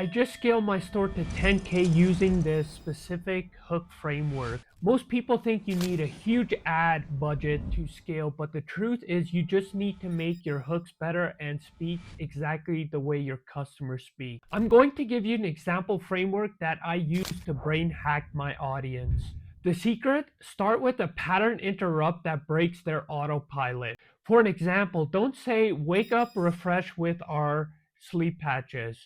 I just scaled my store to 10K using this specific hook framework. Most people think you need a huge ad budget to scale, but the truth is you just need to make your hooks better and speak exactly the way your customers speak. I'm going to give you an example framework that I use to brain hack my audience. The secret: start with a pattern interrupt that breaks their autopilot. For an example, don't say wake up refresh with our sleep patches.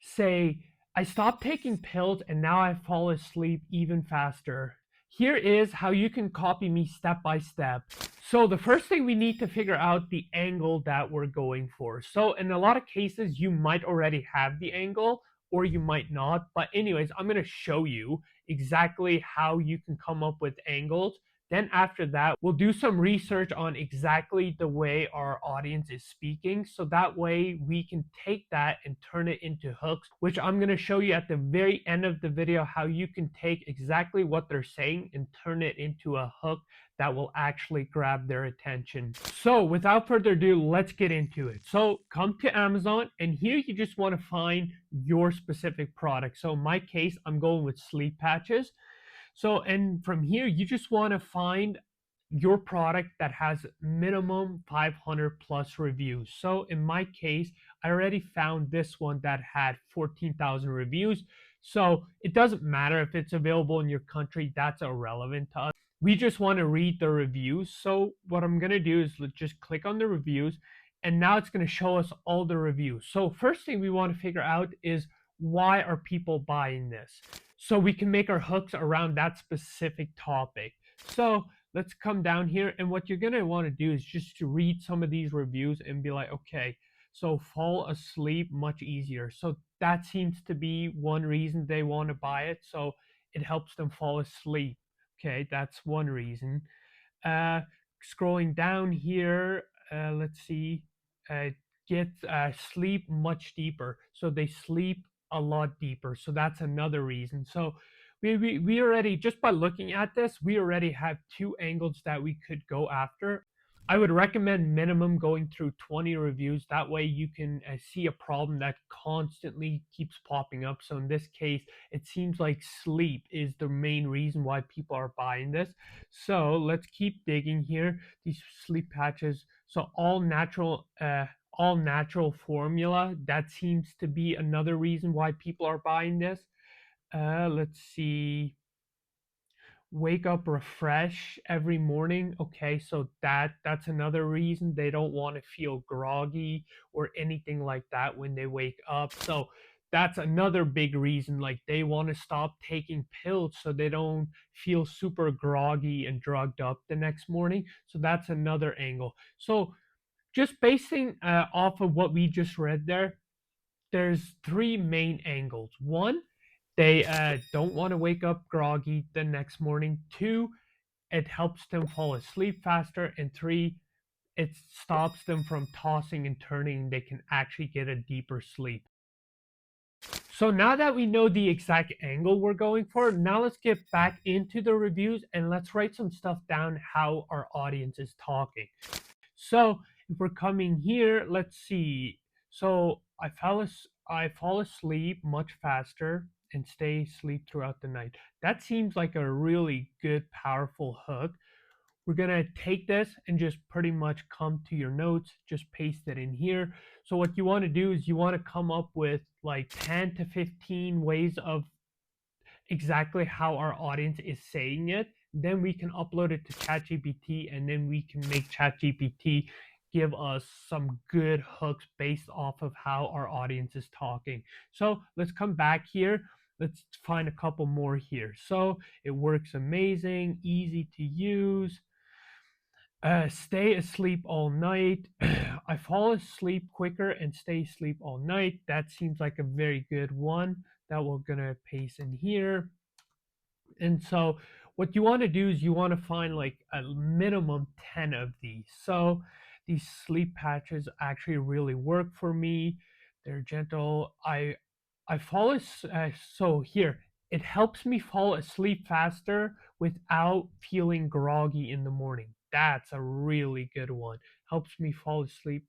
Say, I stopped taking pills and now I fall asleep even faster. Here is how you can copy me step by step. So the first thing, we need to figure out the angle that we're going for. So in a lot of cases, you might already have the angle or you might not. But anyways, I'm going to show you exactly how you can come up with angles. Then after that, we'll do some research on exactly the way our audience is speaking. So that way we can take that and turn it into hooks, which I'm going to show you at the very end of the video, how you can take exactly what they're saying and turn it into a hook that will actually grab their attention. So without further ado, let's get into it. So come to Amazon, and here you just want to find your specific product. So in my case, I'm going with sleep patches. So, and from here, you just want to find your product that has minimum 500 plus reviews. So in my case, I already found this one that had 14,000 reviews. So it doesn't matter if it's available in your country, that's irrelevant to us. We just want to read the reviews. So what I'm going to do is just click on the reviews, and now it's going to show us all the reviews. So first thing we want to figure out is, why are people buying this? So we can make our hooks around that specific topic. So let's come down here, and what you're going to want to do is just to read some of these reviews and be like, okay, so fall asleep much easier. So that seems to be one reason they want to buy it. So it helps them fall asleep. Okay, that's one reason. uh Scrolling down here, let's see, uh get sleep much deeper, so they sleep a lot deeper, so that's another reason. So we already, just by looking at this, we already have two angles that we could go after. I would recommend minimum going through 20 reviews. That way you can see a problem that constantly keeps popping up. So in this case, it seems like sleep is the main reason why people are buying this. So let's keep digging here. These sleep patches. So all natural formula. That seems to be another reason why people are buying this. Let's see, wake up refresh every morning. Okay, so that's another reason they don't want to feel groggy or anything like that when they wake up. So that's another big reason, like they want to stop taking pills so they don't feel super groggy and drugged up the next morning. So that's another angle. So just basing off of what we just read there, there's three main angles. One, they don't want to wake up groggy the next morning. Two, it helps them fall asleep faster. And three, it stops them from tossing and turning. They can actually get a deeper sleep. So now that we know the exact angle we're going for, now let's get back into the reviews and let's write some stuff down how our audience is talking. So if we're coming here, let's see. So I fall asleep much faster and stay asleep throughout the night. That seems like a really good, powerful hook. We're gonna take this and just pretty much come to your notes, just paste it in here. So what you want to do is you want to come up with like 10 to 15 ways of exactly how our audience is saying it. Then we can upload it to ChatGPT, and then we can make ChatGPT give us some good hooks based off of how our audience is talking. So let's come back here. Let's find a couple more here. So it works amazing, easy to use. Stay asleep all night. I fall asleep quicker and stay asleep all night. That seems like a very good one that we're gonna paste in here. And so what you want to do is you want to find like a minimum 10 of these. So these sleep patches actually really work for me. They're gentle. I fall so here, it helps me fall asleep faster without feeling groggy in the morning. That's a really good one. Helps me fall asleep.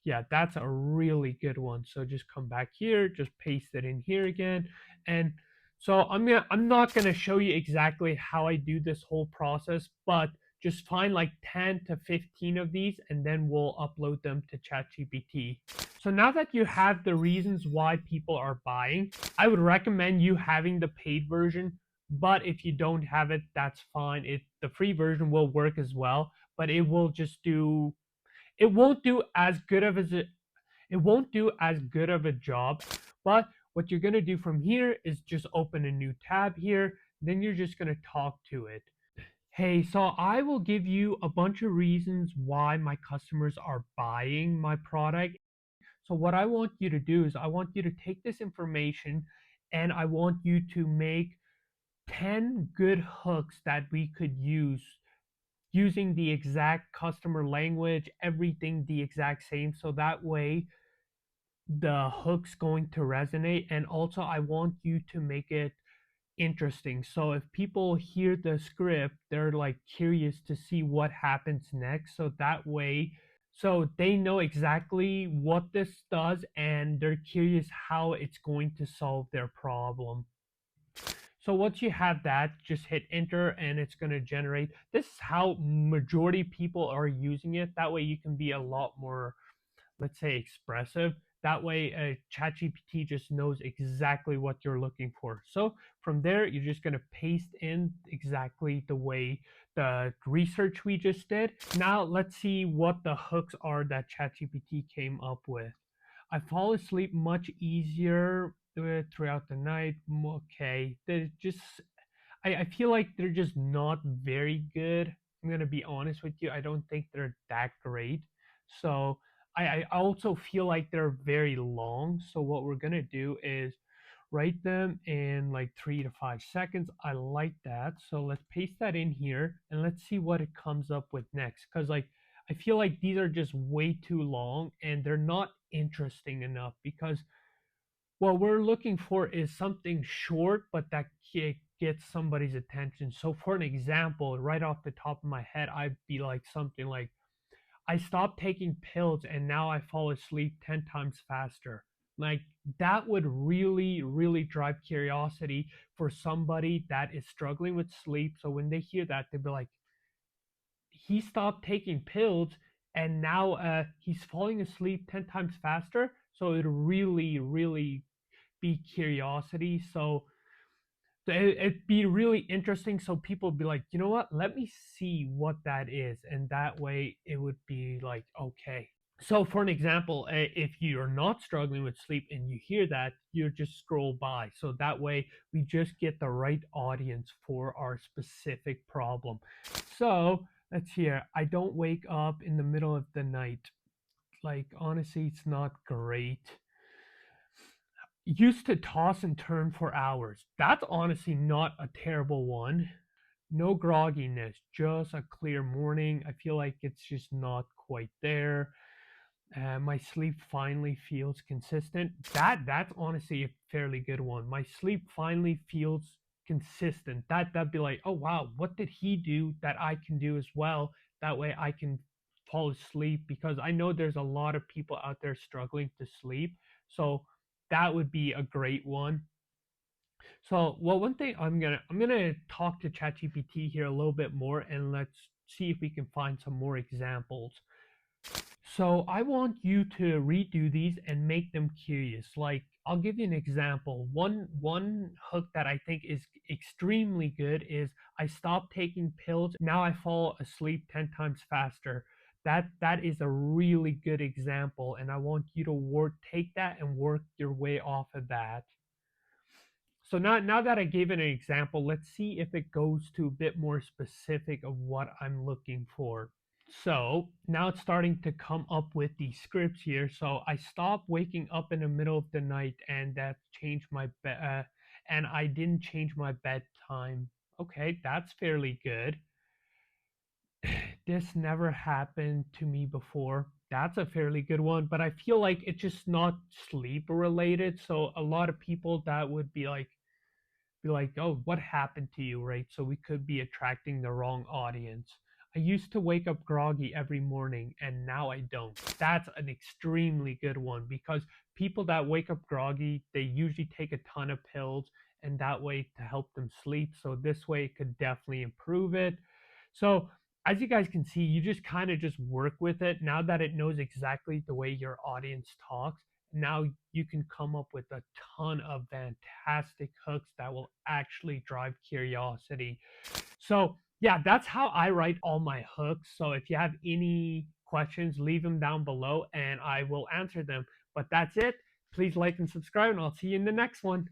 Yeah, that's a really good one. So just come back here, just paste it in here again. And so I'm not gonna show you exactly how I do this whole process, but just find like 10 to 15 of these and then we'll upload them to ChatGPT. So now that you have the reasons why people are buying, I would recommend you having the paid version. But if you don't have it, that's fine. The free version will work as well, but it won't do as good of as it won't do as good of a job. But what you're going to do from here is just open a new tab here, then you're just going to talk to it. Hey, so I will give you a bunch of reasons why my customers are buying my product. So what I want you to do is I want you to take this information and I want you to make 10 good hooks that we could use using the exact customer language, everything the exact same. So that way the hook's going to resonate. And also, I want you to make it interesting. So if people hear the script, they're like curious to see what happens next. So that way, so they know exactly what this does and they're curious how it's going to solve their problem. So once you have that, just hit enter and it's going to generate. This is how majority people are using it. That way you can be a lot more, let's say, expressive. That way ChatGPT just knows exactly what you're looking for. So from there, you're just going to paste in exactly the way the research we just did. Now let's see what the hooks are that ChatGPT came up with. I fall asleep much easier throughout the night. Okay, they're just I feel like they're just not very good. I'm gonna be honest with you. I don't think they're that great. So I also feel like they're very long. So what we're gonna do is write them in like 3 to 5 seconds. I like that. So let's paste that in here and let's see what it comes up with next. Because like I feel like these are just way too long and they're not interesting enough because what we're looking for is something short, but that gets somebody's attention. So, for an example, right off the top of my head, I'd be like something like, I stopped taking pills and now I fall asleep 10 times faster. Like, that would really, really drive curiosity for somebody that is struggling with sleep. So, when they hear that, they'd be like, he stopped taking pills and now he's falling asleep 10 times faster. So, it really, really be curiosity. So it'd be really interesting. So people would be like, you know what? Let me see what that is. And that way it would be like, okay. So for an example, if you're not struggling with sleep and you hear that, you just scroll by. So that way we just get the right audience for our specific problem. So let's hear. I don't wake up in the middle of the night. Like honestly, it's not great. Used to toss and turn for hours. That's honestly not a terrible one. No grogginess, just a clear morning. I feel like it's just not quite there. My sleep finally feels consistent. That's honestly a fairly good one. My sleep finally feels consistent. That'd be like, oh wow, what did he do that I can do as well? That way I can fall asleep because I know there's a lot of people out there struggling to sleep. So that would be a great one. So, well, one thing I'm gonna talk to ChatGPT here a little bit more, and let's see if we can find some more examples. So, I want you to redo these and make them curious. Like, I'll give you an example. One hook that I think is extremely good is I stopped taking pills. Now I fall asleep 10 times faster. That is a really good example, and I want you to take that and work your way off of that. So now that I gave it an example, let's see if it goes to a bit more specific of what I'm looking for. So now it's starting to come up with the scripts here. So I stopped waking up in the middle of the night, and that changed my and I didn't change my bedtime. Okay, that's fairly good. This never happened to me before. That's a fairly good one, but I feel like it's just not sleep related. So a lot of people that would be like, oh, what happened to you, right? So we could be attracting the wrong audience. I used to wake up groggy every morning and now I don't. That's an extremely good one because people that wake up groggy, they usually take a ton of pills and that way to help them sleep. So this way it could definitely improve it. So as you guys can see, you just kind of just work with it now that it knows exactly the way your audience talks. Now you can come up with a ton of fantastic hooks that will actually drive curiosity. So yeah, that's how I write all my hooks. So if you have any questions, leave them down below and I will answer them. But that's it. Please like and subscribe, and I'll see you in the next one.